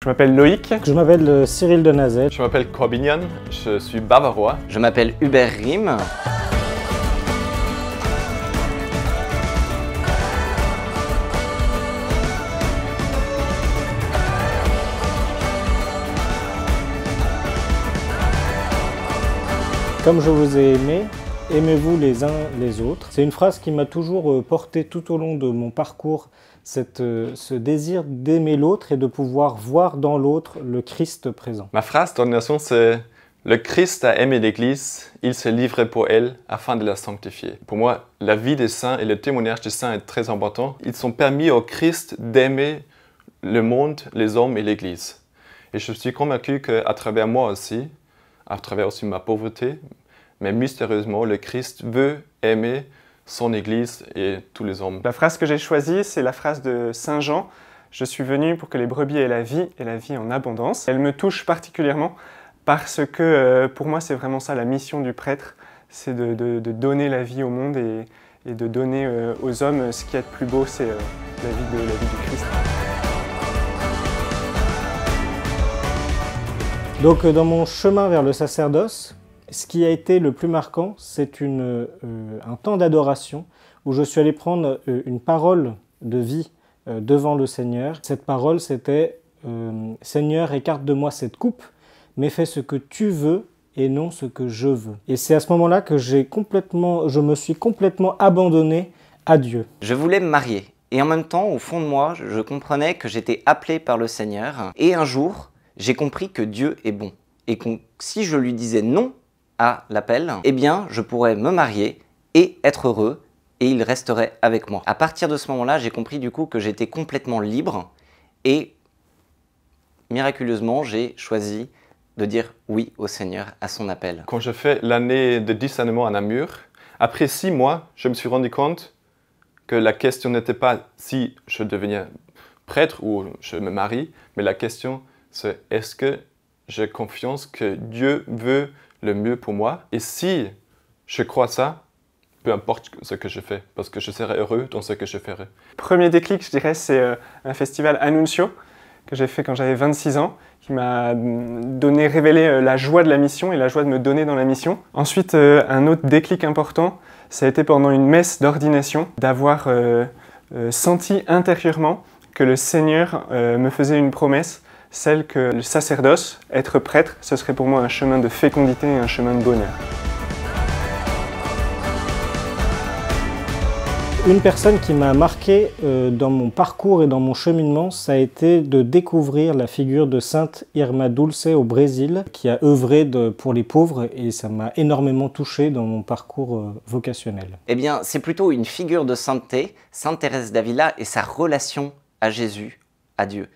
Je m'appelle Loïc. Je m'appelle Cyril de Nazet. Je m'appelle Corbinian, je suis bavarois. Je m'appelle Hubert Riem. Comme je vous ai aimé, aimez-vous les uns les autres. C'est une phrase qui m'a toujours porté tout au long de mon parcours, ce désir d'aimer l'autre et de pouvoir voir dans l'autre le Christ présent. Ma phrase d'ordination, c'est « Le Christ a aimé l'Église, il s'est livré pour elle afin de la sanctifier ». Pour moi, la vie des saints et le témoignage des saints est très important. Ils ont permis au Christ d'aimer le monde, les hommes et l'Église. Et je suis convaincu qu'à travers moi aussi, à travers aussi ma pauvreté, mais mystérieusement, le Christ veut aimer son Église et tous les hommes. La phrase que j'ai choisie, c'est la phrase de Saint Jean. « Je suis venu pour que les brebis aient la vie en abondance ». Elle me touche particulièrement parce que pour moi, c'est vraiment ça la mission du prêtre, c'est de donner la vie au monde et de donner aux hommes ce qu'il y a de plus beau, c'est la vie du Christ. Donc dans mon chemin vers le sacerdoce, ce qui a été le plus marquant, c'est un temps d'adoration où je suis allé prendre une parole de vie devant le Seigneur. Cette parole, c'était « Seigneur, écarte de moi cette coupe, mais fais ce que tu veux et non ce que je veux ». Et c'est à ce moment-là que je me suis complètement abandonné à Dieu. Je voulais me marier et en même temps, au fond de moi, je comprenais que j'étais appelé par le Seigneur. Et un jour, j'ai compris que Dieu est bon et que si je lui disais non à l'appel, eh bien, je pourrais me marier et être heureux et il resterait avec moi. À partir de ce moment-là, j'ai compris du coup que j'étais complètement libre et miraculeusement, j'ai choisi de dire oui au Seigneur, à son appel. Quand j'ai fait l'année de discernement à Namur, après 6 mois, je me suis rendu compte que la question n'était pas si je devenais prêtre ou je me marie, mais la question c'est est-ce que j'ai confiance que Dieu veut le mieux pour moi? Et si je crois ça, peu importe ce que je fais, parce que je serai heureux dans ce que je ferai. Premier déclic, je dirais, c'est un festival Annuncio que j'ai fait quand j'avais 26 ans, qui m'a révélé la joie de la mission et la joie de me donner dans la mission. Ensuite, un autre déclic important, ça a été pendant une messe d'ordination, d'avoir senti intérieurement que le Seigneur me faisait une promesse, celle que le sacerdoce, être prêtre, ce serait pour moi un chemin de fécondité et un chemin de bonheur. Une personne qui m'a marqué dans mon parcours et dans mon cheminement, ça a été de découvrir la figure de Sainte Irma Dulce au Brésil, qui a œuvré pour les pauvres et ça m'a énormément touché dans mon parcours vocationnel. Eh bien, c'est plutôt une figure de sainteté, Sainte Thérèse d'Avila et sa relation à Jésus, à Dieu.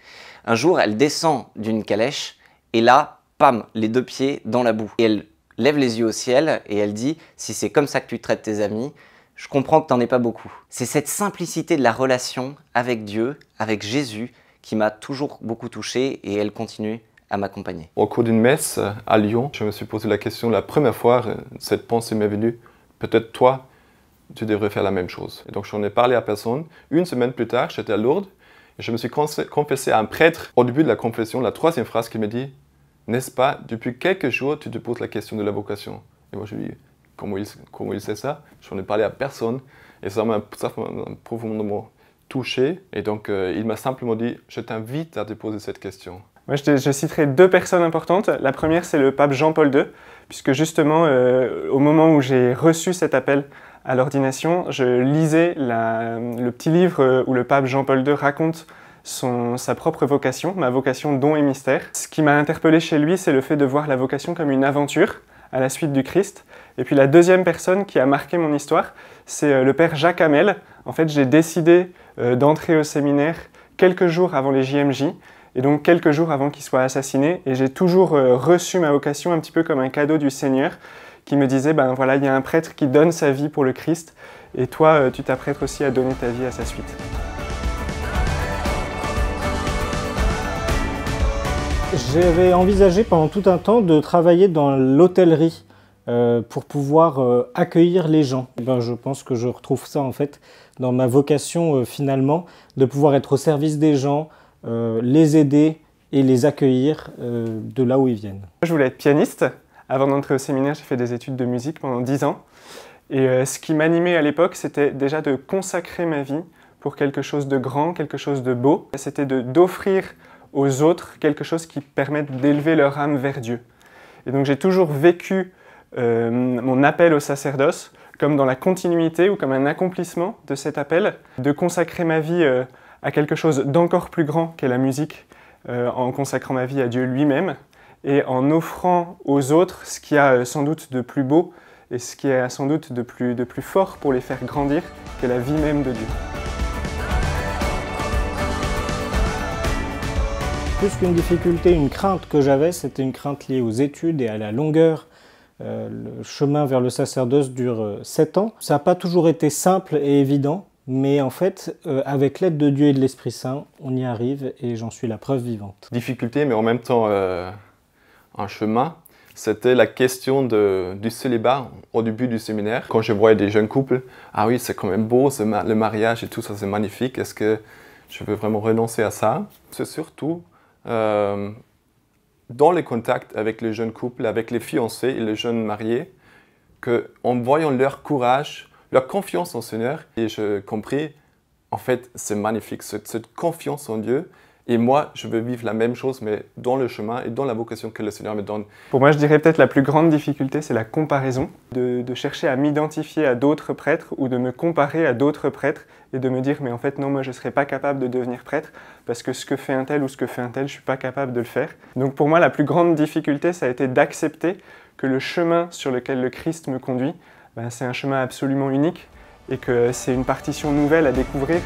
Un jour, elle descend d'une calèche et là, pam, les 2 pieds dans la boue. Et elle lève les yeux au ciel et elle dit « Si c'est comme ça que tu traites tes amis, je comprends que t'en aies pas beaucoup. » C'est cette simplicité de la relation avec Dieu, avec Jésus, qui m'a toujours beaucoup touché et elle continue à m'accompagner. Au cours d'une messe à Lyon, je me suis posé la question, la première fois, cette pensée m'est venue, peut-être toi, tu devrais faire la même chose. Et donc j'en ai parlé à personne. Une semaine plus tard, j'étais à Lourdes, et je me suis confessé à un prêtre. Au début de la confession, la 3e phrase qu'il me dit, « N'est-ce pas, depuis quelques jours, tu te poses la question de la vocation ?» Et moi je lui dis, comment il sait ça? J'en ai parlé à personne, et ça m'a profondément touché. Et donc il m'a simplement dit, « Je t'invite à te poser cette question. » Moi, je citerai 2 personnes importantes. La première, c'est le pape Jean-Paul II, puisque justement, au moment où j'ai reçu cet appel à l'ordination, je lisais le petit livre où le pape Jean-Paul II raconte sa propre vocation, ma vocation don et mystère. Ce qui m'a interpellé chez lui, c'est le fait de voir la vocation comme une aventure à la suite du Christ. Et puis la deuxième personne qui a marqué mon histoire, c'est le père Jacques Hamel. En fait, j'ai décidé d'entrer au séminaire quelques jours avant les JMJ, et donc quelques jours avant qu'il soit assassiné, et j'ai toujours reçu ma vocation un petit peu comme un cadeau du Seigneur, qui me disait, ben voilà, il y a un prêtre qui donne sa vie pour le Christ, et toi, tu t'apprêtes aussi à donner ta vie à sa suite. J'avais envisagé pendant tout un temps de travailler dans l'hôtellerie pour pouvoir accueillir les gens. Et ben, je pense que je retrouve ça en fait dans ma vocation finalement, de pouvoir être au service des gens, les aider et les accueillir de là où ils viennent. Je voulais être pianiste. Avant d'entrer au séminaire, j'ai fait des études de musique pendant 10 ans. Et ce qui m'animait à l'époque, c'était déjà de consacrer ma vie pour quelque chose de grand, quelque chose de beau. C'était d'offrir aux autres quelque chose qui permette d'élever leur âme vers Dieu. Et donc j'ai toujours vécu mon appel au sacerdoce comme dans la continuité ou comme un accomplissement de cet appel, de consacrer ma vie à quelque chose d'encore plus grand qu'est la musique, en consacrant ma vie à Dieu lui-même et en offrant aux autres ce qu'il y a sans doute de plus beau et ce qui est sans doute de plus fort pour les faire grandir, qu'est la vie même de Dieu. Plus qu'une difficulté, une crainte que j'avais, c'était une crainte liée aux études et à la longueur. Le chemin vers le sacerdoce dure 7 ans. Ça n'a pas toujours été simple et évident, mais en fait, avec l'aide de Dieu et de l'Esprit Saint, on y arrive et j'en suis la preuve vivante. Difficulté, mais en même temps un chemin. C'était la question du célibat au début du séminaire. Quand je voyais des jeunes couples, ah oui, c'est quand même beau, le mariage et tout ça, c'est magnifique. Est-ce que je veux vraiment renoncer à ça? C'est surtout dans les contacts avec les jeunes couples, avec les fiancés et les jeunes mariés, qu'en voyant leur courage, leur confiance en le Seigneur, et j'ai compris, en fait, c'est magnifique, cette confiance en Dieu. Et moi, je veux vivre la même chose, mais dans le chemin et dans la vocation que le Seigneur me donne. Pour moi, je dirais peut-être la plus grande difficulté, c'est la comparaison. De chercher à m'identifier à d'autres prêtres ou de me comparer à d'autres prêtres et de me dire, mais en fait, non, moi, je ne serais pas capable de devenir prêtre parce que ce que fait un tel ou ce que fait un tel, je ne suis pas capable de le faire. Donc pour moi, la plus grande difficulté, ça a été d'accepter que le chemin sur lequel le Christ me conduit, c'est un chemin absolument unique et que c'est une partition nouvelle à découvrir.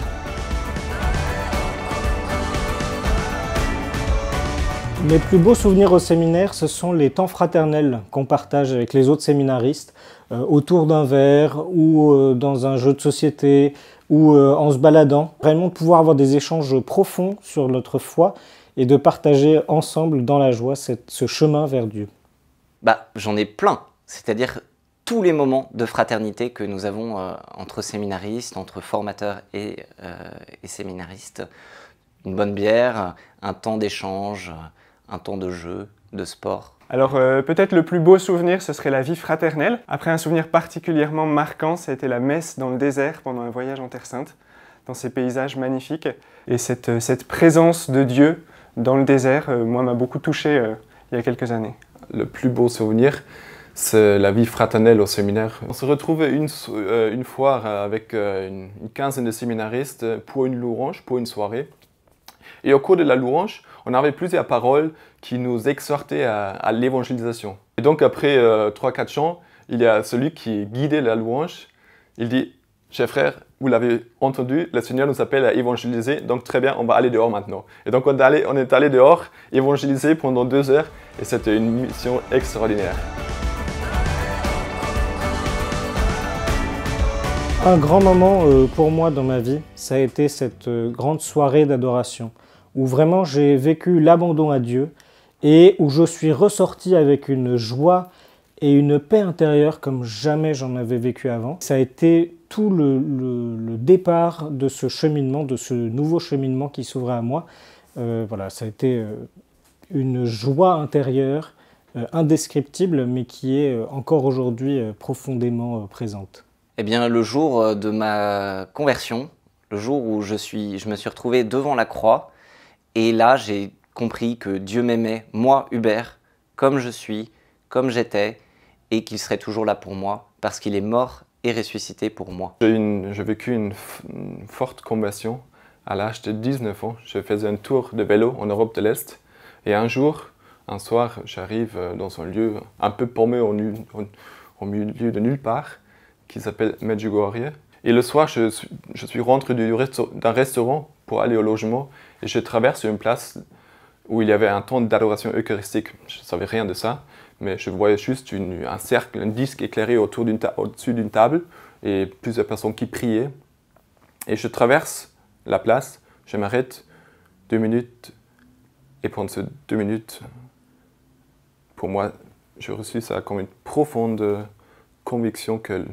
Mes plus beaux souvenirs au séminaire, ce sont les temps fraternels qu'on partage avec les autres séminaristes, autour d'un verre ou dans un jeu de société ou en se baladant. Vraiment de pouvoir avoir des échanges profonds sur notre foi et de partager ensemble dans la joie ce chemin vers Dieu. J'en ai plein, c'est-à-dire tous les moments de fraternité que nous avons entre séminaristes, entre formateurs et séminaristes. Une bonne bière, un temps d'échange, un temps de jeu, de sport. Alors peut-être le plus beau souvenir, ce serait la vie fraternelle. Après un souvenir particulièrement marquant, ça a été la messe dans le désert pendant un voyage en Terre Sainte, dans ces paysages magnifiques. Et cette présence de Dieu dans le désert, moi, m'a beaucoup touché il y a quelques années. Le plus beau souvenir, c'est la vie fraternelle au séminaire. On se retrouvait une fois avec une quinzaine de séminaristes pour une louange, pour une soirée. Et au cours de la louange, on avait plusieurs paroles qui nous exhortaient à l'évangélisation. Et donc après 3-4 chants, il y a celui qui guidait la louange. Il dit, chers frères, vous l'avez entendu, le Seigneur nous appelle à évangéliser, donc très bien, on va aller dehors maintenant. Et donc on est allé dehors, évangéliser pendant 2 heures, et c'était une mission extraordinaire. Un grand moment pour moi dans ma vie, ça a été cette grande soirée d'adoration, où vraiment j'ai vécu l'abandon à Dieu et où je suis ressorti avec une joie et une paix intérieure comme jamais j'en avais vécu avant. Ça a été tout le départ de ce cheminement, de ce nouveau cheminement qui s'ouvrait à moi. Voilà, ça a été une joie intérieure indescriptible, mais qui est encore aujourd'hui profondément présente. Eh bien, le jour de ma conversion, le jour où je me suis retrouvé devant la croix, et là, j'ai compris que Dieu m'aimait, moi, Hubert, comme je suis, comme j'étais, et qu'il serait toujours là pour moi, parce qu'il est mort et ressuscité pour moi. J'ai vécu une forte conversion à l'âge de 19 ans. Je faisais un tour de vélo en Europe de l'Est, et un soir, j'arrive dans un lieu un peu paumé au milieu de nulle part, qui s'appelle Medjugorje. Et le soir, je suis rentré d'un restaurant pour aller au logement et je traverse une place où il y avait un temps d'adoration eucharistique. Je ne savais rien de ça, mais je voyais juste un cercle, un disque éclairé au-dessus d'une table et plusieurs personnes qui priaient. Et je traverse la place, je m'arrête 2 minutes et pendant ces 2 minutes, pour moi, j'ai reçu ça comme une profonde conviction que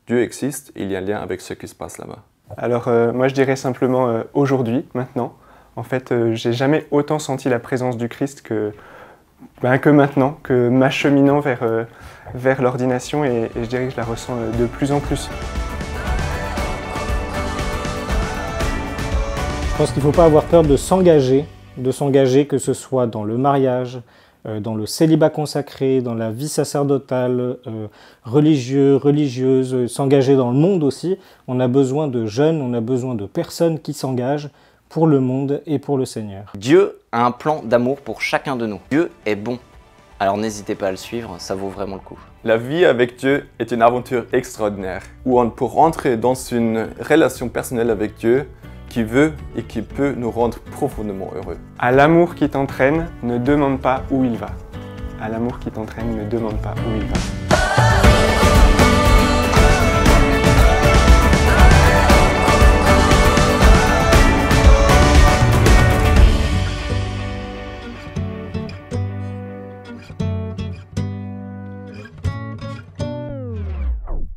Dieu existe et il y a un lien avec ce qui se passe là-bas. Alors moi je dirais simplement aujourd'hui, maintenant, En fait, j'ai jamais autant senti la présence du Christ que maintenant, que m'acheminant vers l'ordination, et je dirais que je la ressens de plus en plus. Je pense qu'il ne faut pas avoir peur de s'engager, que ce soit dans le mariage, dans le célibat consacré, dans la vie sacerdotale, religieuse, s'engager dans le monde aussi. On a besoin de jeunes, on a besoin de personnes qui s'engagent pour le monde et pour le Seigneur. Dieu a un plan d'amour pour chacun de nous. Dieu est bon. Alors n'hésitez pas à le suivre, ça vaut vraiment le coup. La vie avec Dieu est une aventure extraordinaire, où on peut rentrer dans une relation personnelle avec Dieu qui veut et qui peut nous rendre profondément heureux. À l'amour qui t'entraîne, ne demande pas où il va. À l'amour qui t'entraîne, ne demande pas où il va.